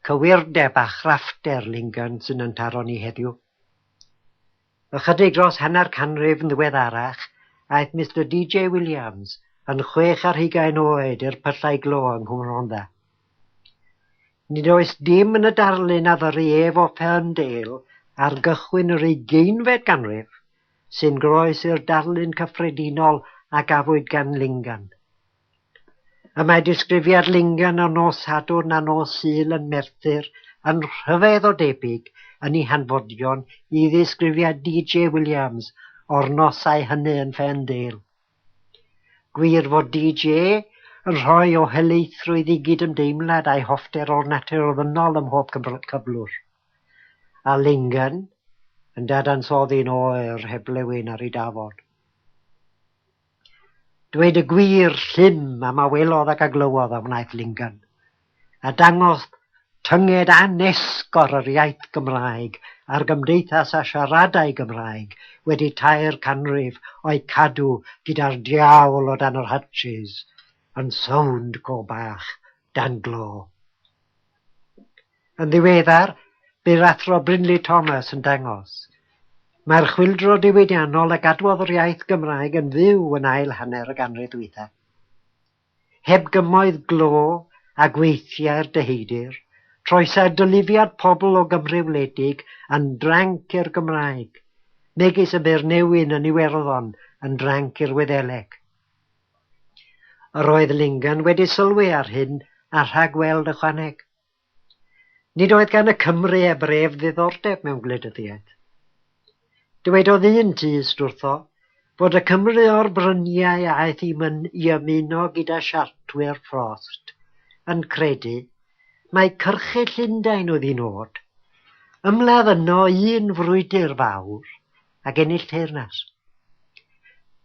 cywirdeb a chrafftau'r Lincoln sy'n yn taro ni heddiw. Ychydig dros hanner canrif yn ddiweddarach, aeth Mr D.J. Williams yn 26 oed i'r pyllau glo yng Nghymronda. Nid oes dim yn y darlun a ddyru ef o Ferndale ar gychwyn yr 20fed ganrif, sy'n groes i'r darlun cyffredinol a gafwyd gan Lincoln. Y mae disgrifiad Lincoln o nos Sadwrn a nos Sul yn Merthyr yn rhyfedd o debyg yn ei hanfodion i ddisgrifiad D.J. Williams o'r nosau hynny yn Ferndale. Gwir fod D.J. yn rhoi o helaethrwydd i gydymdeimlad a'i hoffter o'r natur ddynol ym mhob cyflwr. A Lincoln yn dadansoddi'n oer heb lewyn ar ei dafod. Dweud y gwir llym am awelodd ac aglywodd a wnaeth Lincoln, a dangos tynged anesgor yr iaith Gymraeg a'r gymdeithas a siaradau Gymraeg wedi tair canrif o'i cadw gyda'r diawl o dan yr hatches yn sownd go bach dan glo. Yn ddiweddar, by'r athro Brindley Thomas yn dangos. Mae'r chwyldro diwydiannol a gadwodd yr iaith Gymraeg yn fyw yn ail hanner y ganrif ddwytha. Heb gymoedd glo a gweithiau'r deheidir, troesau dylifiad pobl o Gymru wledig yn dranc i'r Gymraeg, megis y Beirnewyn yn Iwerddon yn dranc i'r Wyddeleg. Yr oedd Lincoln wedi sylwi ar hyn a rhagweld y chwaneg. Nid oedd gan y Cymru e bref ddiddordeb mewn gwleidyddiaeth. Dywedodd un tyst wrtho bod y Cymru o'r bryniau aeth i ymuno gyda siartwyr Frost yn credu mae cyrchu Llundain oedd un oed, ymladd yno un frwydr fawr ac ennill teyrnas.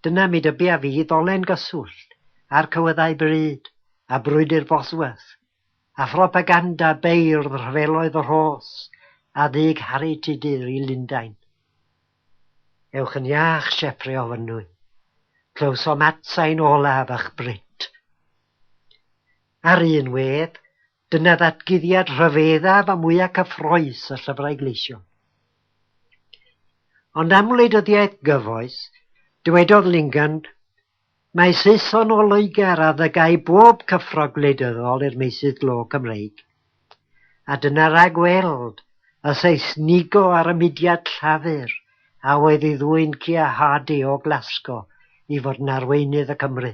Dyna mi dybia fi ddolen gyswllt a'r cywyddau bryd a brwydr Bosworth a phropaganda beirdd rhyfeloedd y Rhos a ddig Harry Tudur i Llundain. Ewch yn iach siepri o fynwy, clywsom atsain olaf a'ch Brit. Ar un wedd, dyna ddatguddiad rhyfeddaf a mwyaf cyffroes y llyfrau gleision. Ond am wleidyddiaeth gyfoes, dywedodd Lincoln, mae Saeson o Loegr a ddygau bob cyffro gwleidyddol i'r meysydd glo Cymreig. A dyna ragweld y Saesnigo ar y mudiad llafur, a oedd ei ddwy'n Cia Hardy o Glasgow i fod yn arweinydd y Cymru.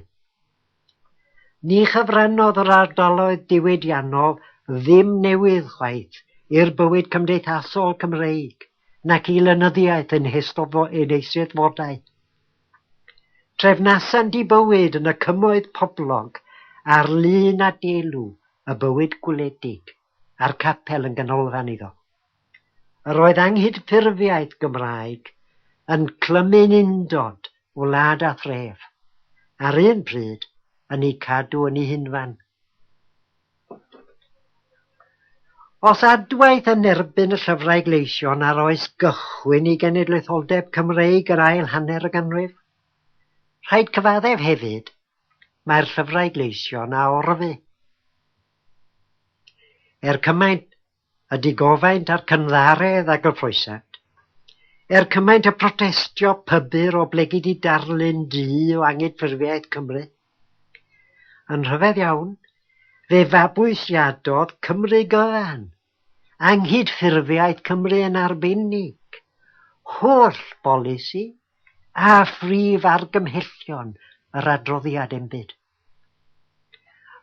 Ni chyfrannodd yr ardaloedd diwydiannol ddim newydd chwaith i'r bywyd cymdeithasol Cymreig, nac i lenyddiaeth yn eisteddfodau. Trefnasant i bywyd yn y cymoedd poblog ar lun a delw y bywyd gwledig a'r capel yn ganolfan iddo. Yr oedd anghydffurfiaeth Gymraeg yn clymu'n undod o wlad a thref, ar un pryd yn ei cadw yn ei hunfan. Os adwaith yn erbyn y llyfrau gleision ar oes gychwyn i genedlaetholdeb Cymreig yr ail hanner y ganrif, rhaid cyfaddef hefyd mae'r llyfrau gleision a orfu. Cymaint y digofaint a'r cynddaredd ac y ffrwysant, cymaint y protestio pybyr o blegyd i darlun du o angydffurfiaeth Cymru. Yn rhyfedd iawn, fe fabwysiadodd Cymru gyfan, anghydffurfiaeth Cymru yn arbennig, holl bolisi a phrif argymhellion yr adroddiad embyd.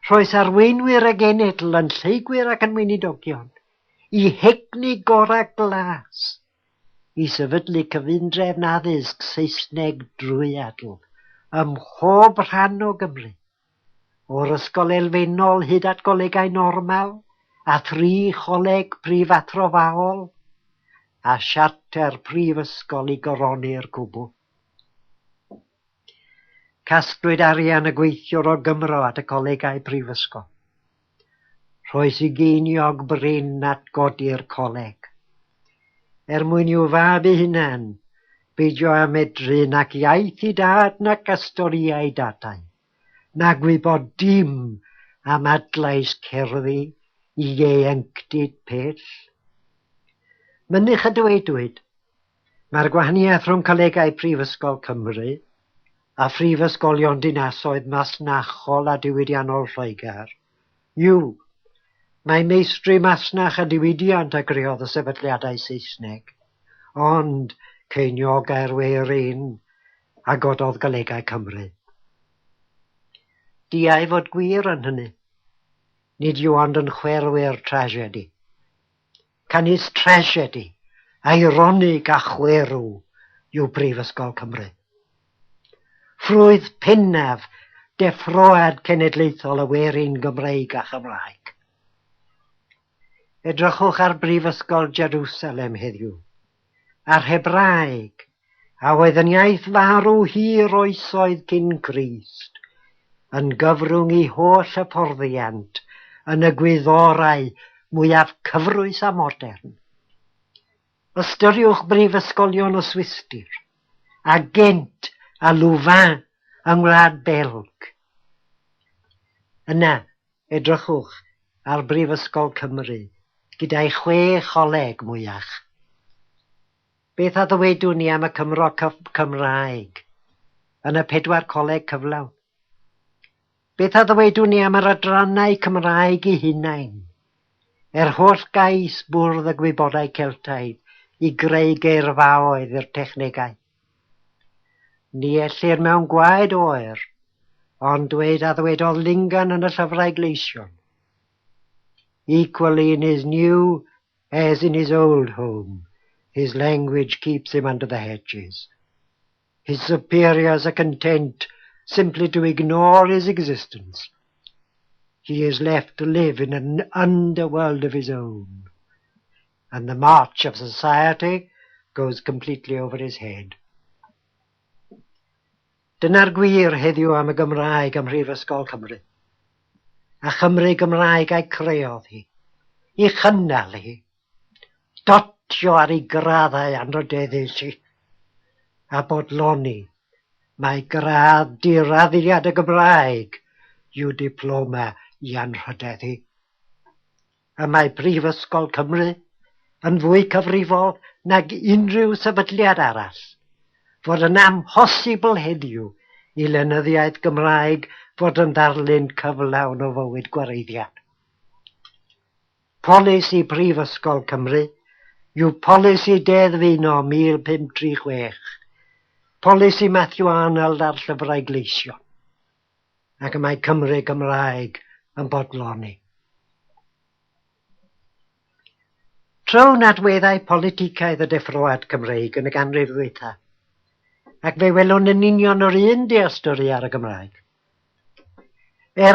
Rhoes arweinwyr y genedl yn lleugwyr ac yn weinidogion, i hegni gorau glas, i sefydlu cyfundrefn addysg Saesneg drwy'r ym mhob rhan o Gymru, o'r ysgol elfennol hyd at golegau normal, a 3 choleg prifathrofaol, a siarter prifysgol i goroni'r cwbl. Casglwyd arian y gweithiwr o Gymro at y colegau prifysgol. Rhoes i geiniog bryn at godi'r coleg. Mwyn i'w fab ei hunan, beidio a medru nac iaith i dad nac astoriau dadau, na gwybod dim am adlais cerddi i ieuenctid pell. Mynych y dywedodd, mae'r gwahaniaeth rhwng colegau Prifysgol Cymru a phrifysgolion dinasoedd masnachol a diwydiannol Lloegr yw, mae meistri masnach a diwydiant a greodd y sefydliadau Saesneg, ond ceiniogau'r weirin a gododd golegau Cymru. Diai fod gwir yn hynny, nid yw ond yn chwerwyr tragedi. Canis tragedi, ironig a chwerw yw Brifysgol Cymru. Ffrwydd pennaf deffroad cenedlaethol y werin Gymreig a Chymraeg. Edrychwch ar Brifysgol Jerusalem heddiw, ar Hebraeg, a oedd yn iaith farw hir oesoedd cyn Crist, yn gyfrwng i holl hyfforddiant yn y gwyddorau mwyaf cyfrwys a modern. Ystyriwch brifysgolion o Swistir, a Gent a Louvain yng Ngwlad Belg. Yna, edrychwch ar Brifysgol Cymru, gyda'i 6 choleg mwyach. Beth a ddywedwn ni am y Cymro Cymraeg yn y 4 coleg cyflawn? Beth a ddywedwn ni am yr adrannau Cymraeg eu hunain, holl gais bwrdd y gwybodau Celtaidd i greu geirfaoedd i'r technegau? Ni ellir mewn gwaed oer, ond dweud a ddwedodd Lingan yn y llyfrau gleision. Equally in his new as in his old home, his language keeps him under the hedges. His superiors are content simply to ignore his existence. He is left to live in an underworld of his own, and the march of society goes completely over his head. Dyna'r gwir heddiw am y Gymraeg ym Mhrifysgol Cymru, a Chymru Gymraeg a'i creodd hi, i chynnal hi, dotio ar ei graddau anrhydeddus hi, a bodloni mae gradd diraddiad y Gymraeg yw diploma i anrhydeddu. A mae Prifysgol Cymru yn fwy cyfrifol nag unrhyw sefydliad arall, fod yn amhosibl heddiw i lenyddiaeth Gymraeg fod yn darlun cyflawn o fywyd gwareiddiad. Polisi Prifysgol Cymru yw polisi deddfuno 1536, polisi Matthew Arnold ar llyfrau gleision, ac y mae Cymru Gymraeg yn bodloni. Trown adweddau politicaidd y deffroad Cymreig yn y ganrif ddwytha, ac fe welwn yn union o'r un deallustori ar y Gymraeg.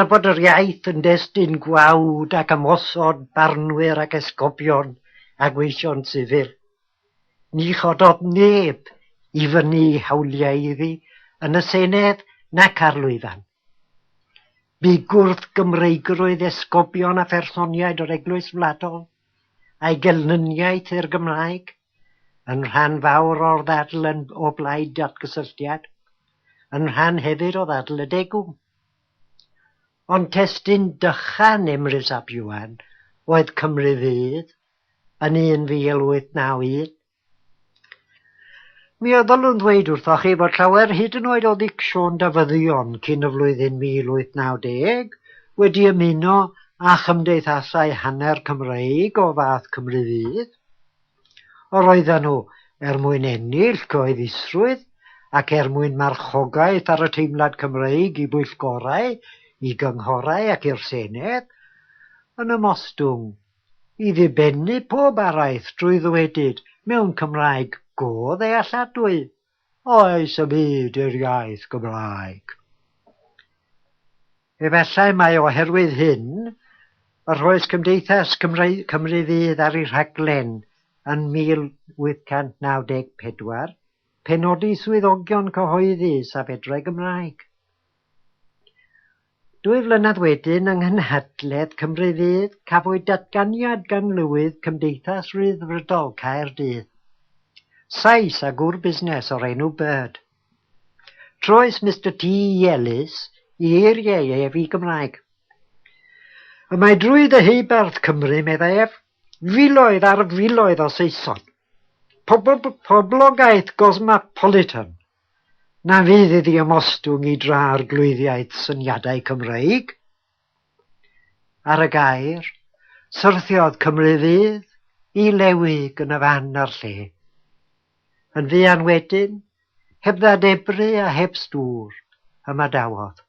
Bod yr iaith yn destun gwawd ac ymosod barnwyr ac esgobion a gweision sifil, ni chododd neb i fyny hawliau iddi yn y Senedd nac ar lwyfan. Bu gwrth Gymreigrwydd esgobion a phersoniaid o'r Eglwys Wladol a'i gelnyniaeth i'r Gymraeg, yn rhan fawr o'r ddadl o blaid datgysylltiad, yn rhan hefyd o ddadl y degwm. Ond testun dychan Emrys ap Iwan oedd Cymru Fydd yn 1891. Mi oedd ddylwn ddweud wrthoch chi fod llawer hyd yn oed o ddicsiwn dafyddion cyn y flwyddyn 1890 wedi ymuno a chymdeithasau hanner Cymreig o fath Cymru Fydd. Roedden nhw mwyn ennill cyhoeddusrwydd ac mwyn marchogaeth ar y teimlad Cymreig i bwyllgorau, i gynghorau ac i'r Senedd, yn ymostwng i ddibennu pob araith drwy ddwedyd mewn Cymraeg go ddealladwy, oes y byd i'r iaith Gymraeg. Efallai mai oherwydd hyn, yr oes Cymdeithas Cymru Fydd ar ei rhaglen yn 1894, penodi swyddogion cyhoeddus a fedrau Gymraeg. 2 flynedd wedyn yng nghenhedlaeth Cymru Fydd cafwyd datganiad gan lywydd Cymdeithas Ryddfrydol Caerdydd. Sais a gŵr busnes o'r enw Bird. Troes Mr T. Ellis i eiriau ef i Gymraeg. Y mae drwy ddyhebarth Cymru, meddai ef, filoedd ar filoedd o Saeson. Poblogaeth cosmopolitan. Na fydd iddi ymostwng i dra'r glwyddiaeth syniadau Cymraeg. Ar y gair, syrthiodd Cymru fydd i lewig yn y fan ar lle. Yn fuan wedyn, heb ddadebru a heb stŵr, yma dawodd.